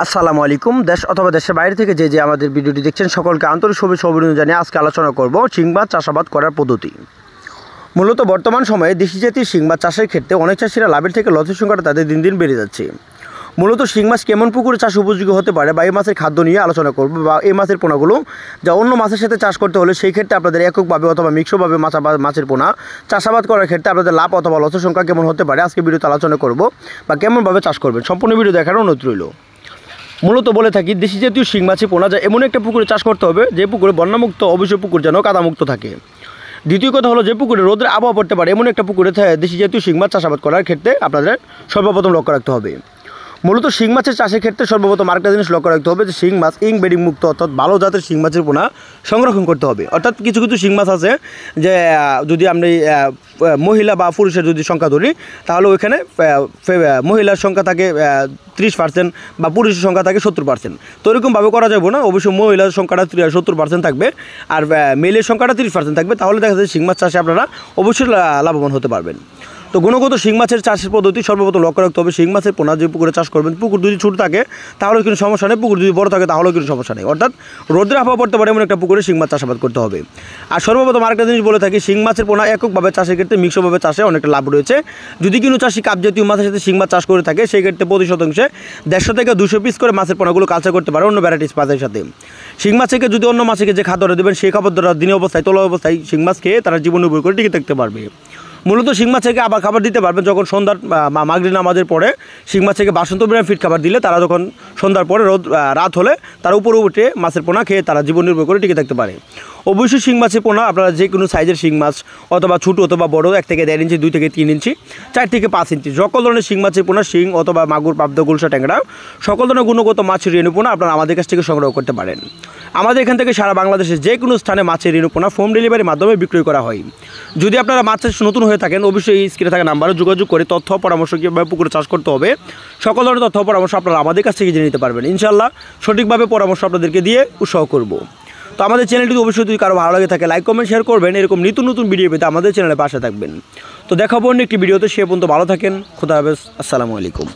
আসসালামু আলাইকুম। দেশ অথবা দেশের বাইরে থেকে যে আমাদের ভিডিওটি দেখছেন সকলকে আন্তরিক শুভেচ্ছা অভিনন্দন জানিয়ে আজকে আলোচনা করব শিং মাছ চাষাবাদ করার পদ্ধতি। মূলত বর্তমান সময়ে দেশি জাতীয় শিং মাছ চাষের ক্ষেত্রে অনেক চাষিরা লাভের থেকে লসের সংখ্যাটা তাদের দিন দিন বেড়ে যাচ্ছে। মূলত শিং মাছ কেমন পুকুরে চাষ উপযোগী হতে পারে বা এই মাছের খাদ্য নিয়ে আলোচনা করব, বা এই মাছের পোনাগুলো যা অন্য মাছের সাথে চাষ করতে হলে সেই ক্ষেত্রে আপনাদের এককভাবে অথবা মিক্সভাবে মাছের পোনা চাষাবাদ করার ক্ষেত্রে আপনাদের লাভ অথবা লসের সংখ্যা কেমন হতে পারে আজকে ভিডিওতে আলোচনা করব, বা কেমনভাবে চাষ করবেন সম্পূর্ণ ভিডিও দেখার অনুরোধ রইল। মূলত বলে থাকি দেশি জাতীয় শিং মাছের পোনা যা এমন একটা পুকুরে চাষ করতে হবে যে পুকুরে বন্যামুক্ত, অবশ্যই পুকুর যেন কাদামুক্ত থাকে। দ্বিতীয় কথা হলো যে পুকুরে রোদের আবহাওয়া পড়তে পারে এমন একটা পুকুরে দেশি জাতীয় শিং মাছ চাষাবাদ করার ক্ষেত্রে আপনাদের সর্বপ্রথম লক্ষ্য রাখতে হবে। মূলত শিং মাছের চাষের ক্ষেত্রে সর্বপ্রথম আরেকটা জিনিস লক্ষ্য রাখতে হবে যে শিং মাছ বেডিং মুক্ত অর্থাৎ ভালো জাতের শিং মাছের পোনা সংরক্ষণ করতে হবে। অর্থাৎ কিছু কিছু শিং মাছ আছে যে যদি আপনি মহিলা বা পুরুষের যদি সংখ্যা ধরি তাহলে ওইখানে মহিলার সংখ্যা থাকে 30% বা পুরুষের সংখ্যা থাকে 70%। তো এরকমভাবে করা যাবে না, অবশ্যই মহিলার সংখ্যাটা 70% থাকবে আর মেলের সংখ্যাটা 30% থাকবে, তাহলে দেখা যায় শিং মাছ চাষে আপনারা অবশ্যই লাভবান হতে পারবেন। তো গুণগত শিং মাছের চাষের পদ্ধতি সর্বপ্রথম লক্ষ্য রাখতে হবে শিং মাছের পোনা যে পুকুরে চাষ করবেন, পুকুর যদি ছোটো থাকে তাহলে কোনো সমস্যা নেই, পুকুর যদি বড় থাকে তাহলেও কোনো সমস্যা নেই। অর্থাৎ রোদের আবহাওয়া পড়তে পারে এমন একটা পুকুরে শিং মাছ চাষাবাদ করতে হবে। আর সর্বপ্রথম আরেকটা জিনিস বলে থাকি শিং মাছের পোনা এককভাবে চাষের ক্ষেত্রে মিক্সভাবে চাষে অনেকটা লাভ রয়েছে। যদি কোনো চাষি কাপ জাতীয় মাছের সাথে শিং মাছ চাষ করে থাকে সেই ক্ষেত্রে প্রতি শতাংশে 150 থেকে 200 পিস করে মাছের পোনাগুলো কালচার করতে পারে অন্য ভ্যারাইটিস মাছের সাথে। শিং মাছকে যদি অন্য মাছকে যে খাদ্যটা দেবেন সেই খাবারটা দিনে অবস্থায় তোলা অবস্থায় শিং মাছ খেয়ে তারা জীবন নির্ভর করে টিকে থাকতে পারবে। মূলত শিং মাছকে আবার খাবার দিতে পারবেন যখন সন্ধ্যার মাগরিব নামাজের পরে শিং মাছকে 62 গ্রাম ফিট খাবার দিলে তারা যখন সন্ধ্যার পরে রাত হলে তারা উপরে উঠে মাছের পোনা খেয়ে তারা জীবন নির্ভর করে টিকে থাকতে পারে। অবশ্যই শিং মাছের পোনা আপনারা যে কোনো সাইজের শিং মাছ অথবা ছোটো অথবা বড় 1 থেকে 1.5 ইঞ্চি, 2 থেকে 3 ইঞ্চি, 4 থেকে 5 ইঞ্চি সকল ধরনের শিং মাছের পোনা, শিং অথবা মাগুর, পাবদা, গুলশা, ট্যাংরা সকল ধরনের গুণগত মাছের রেণু পোনা আপনারা আমাদের কাছ থেকে সংগ্রহ করতে পারেন। আমাদের এখান থেকে সারা বাংলাদেশে যে কোনো স্থানে মাছের রেণু পোনা হোম ডেলিভারির মাধ্যমে বিক্রয় করা হয়। যদি আপনারা মাছের নতুন হয়ে থাকেন অবশ্যই স্ক্রিনে থাকা নাম্বারে যোগাযোগ করে তথ্য পরামর্শ কীভাবে পুকুরে চাষ করতে হবে সকল ধরনের তথ্য পরামর্শ আপনারা আমাদের কাছ থেকে জেনে নিতে পারবেন। ইনশাআল্লাহ সঠিকভাবে পরামর্শ আপনাদেরকে দিয়ে উৎসাহ করব। তো আমাদের চ্যানেলটি অবশ্যই যদি কারো ভালো লাগে থাকে লাইক কমেন্ট শেয়ার করবেন, এরকম নতুন নতুন ভিডিও পেতে আমাদের চ্যানেলে পাশে থাকবেন। তো দেখাবো অন্য একটি ভিডিওতে, সে পর্যন্ত ভালো থাকেন, খোদা হাফেজ, আসসালামু আলাইকুম।